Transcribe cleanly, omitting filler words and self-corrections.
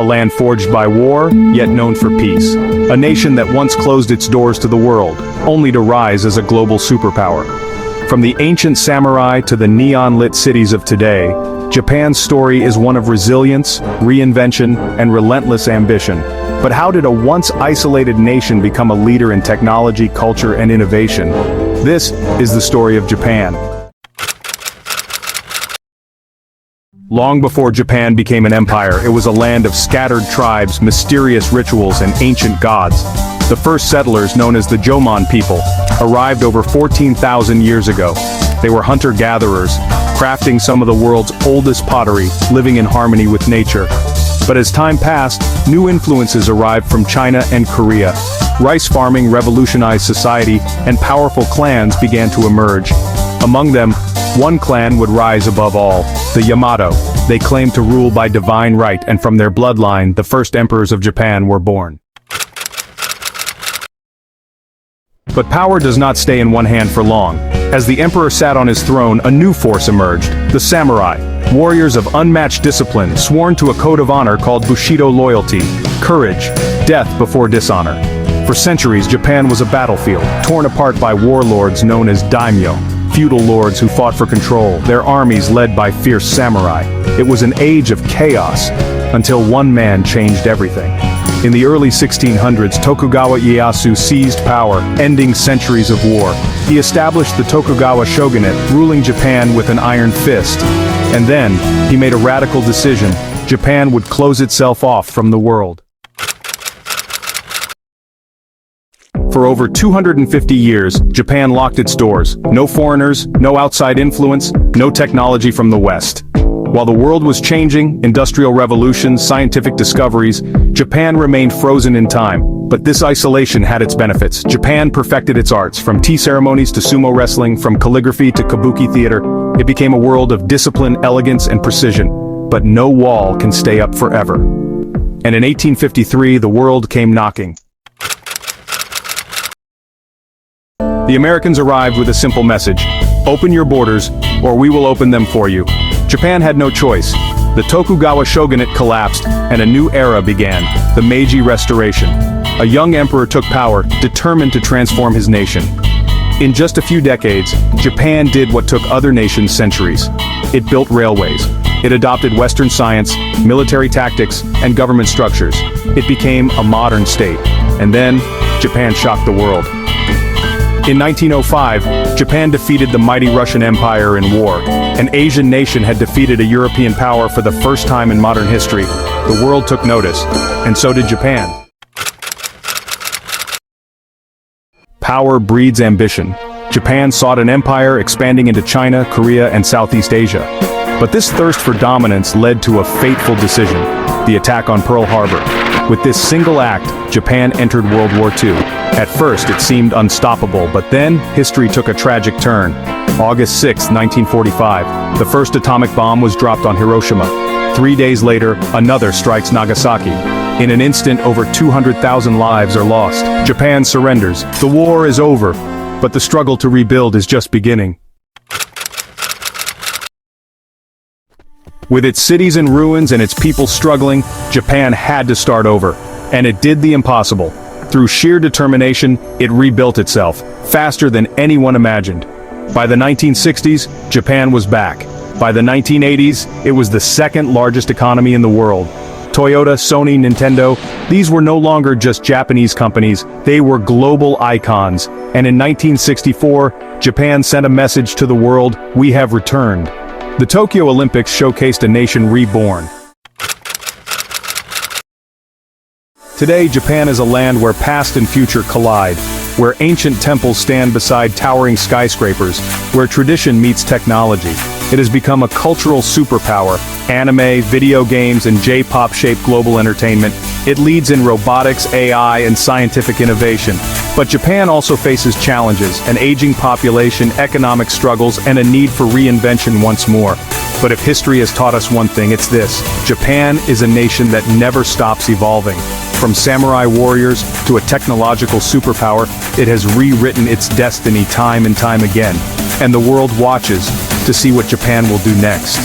a land forged by war, yet known for peace. A nation that once closed its doors to the world, only to rise as a global superpower. From the ancient samurai to the neon-lit cities of today, Japan's story is one of resilience, reinvention, and relentless ambition. But how did a once isolated nation become a leader in technology, culture, and innovation? This is the story of Japan. Long before Japan became an empire, it was a land of scattered tribes, mysterious rituals, and ancient gods. The first settlers, known as the Jomon people, arrived over 14,000 years ago. They were hunter-gatherers, crafting some of the world's oldest pottery, living in harmony with nature. But as time passed, new influences arrived from China and Korea. Rice farming revolutionized society, and powerful clans began to emerge. Among them, one clan would rise above all, the Yamato. They claimed to rule by divine right, and from their bloodline, the first emperors of Japan were born. But power does not stay in one hand for long. As the emperor sat on his throne, a new force emerged, the samurai, warriors of unmatched discipline, sworn to a code of honor called Bushido loyalty, courage, death before dishonor. For centuries, Japan was a battlefield, torn apart by warlords known as daimyo, feudal lords who fought for control, their armies led by fierce samurai. It was an age of chaos, until one man changed everything. In the early 1600s, Tokugawa Ieyasu seized power, ending centuries of war. He established the Tokugawa shogunate, ruling Japan with an iron fist. And then, he made a radical decision: Japan would close itself off from the world. For over 250 years, Japan locked its doors. No foreigners, no outside influence, no technology from the West. While the world was changing, industrial revolutions, scientific discoveries, Japan remained frozen in time. But this isolation had its benefits. Japan perfected its arts, from tea ceremonies to sumo wrestling, from calligraphy to kabuki theater. It became a world of discipline, elegance, and precision. But no wall can stay up forever. And in 1853, the world came knocking. The Americans arrived with a simple message: open your borders, or we will open them for you. Japan had no choice. The Tokugawa shogunate collapsed, and a new era began, the Meiji Restoration. A young emperor took power, determined to transform his nation. In just a few decades, Japan did what took other nations centuries. It built railways. It adopted Western science, military tactics, and government structures. It became a modern state. And then, Japan shocked the world. In 1905, Japan defeated the mighty Russian Empire in war. An Asian nation had defeated a European power for the first time in modern history. The world took notice, and so did Japan. Power breeds ambition. Japan sought an empire expanding into China, Korea, and Southeast Asia. But this thirst for dominance led to a fateful decision: the attack on Pearl Harbor. With this single act, Japan entered World War II. At first, it seemed unstoppable, but then, history took a tragic turn. August 6, 1945, the first atomic bomb was dropped on Hiroshima. 3 days later, another strikes Nagasaki. In an instant, over 200,000 lives are lost. Japan surrenders. The war is over, but the struggle to rebuild is just beginning. With its cities in ruins and its people struggling, Japan had to start over. And it did the impossible. Through sheer determination, it rebuilt itself, faster than anyone imagined. By the 1960s, Japan was back. By the 1980s, it was the second largest economy in the world. Toyota, Sony, Nintendo, these were no longer just Japanese companies, they were global icons. And in 1964, Japan sent a message to the world: we have returned. The Tokyo Olympics showcased a nation reborn. Today, Japan is a land where past and future collide, where ancient temples stand beside towering skyscrapers, where tradition meets technology. It has become a cultural superpower. Anime, video games, and J-pop shape global entertainment. It leads in robotics, AI, and scientific innovation. But Japan also faces challenges: an aging population, economic struggles, and a need for reinvention once more. But if history has taught us one thing, it's this: Japan is a nation that never stops evolving. From samurai warriors to a technological superpower, it has rewritten its destiny time and time again. And the world watches to see what Japan will do next.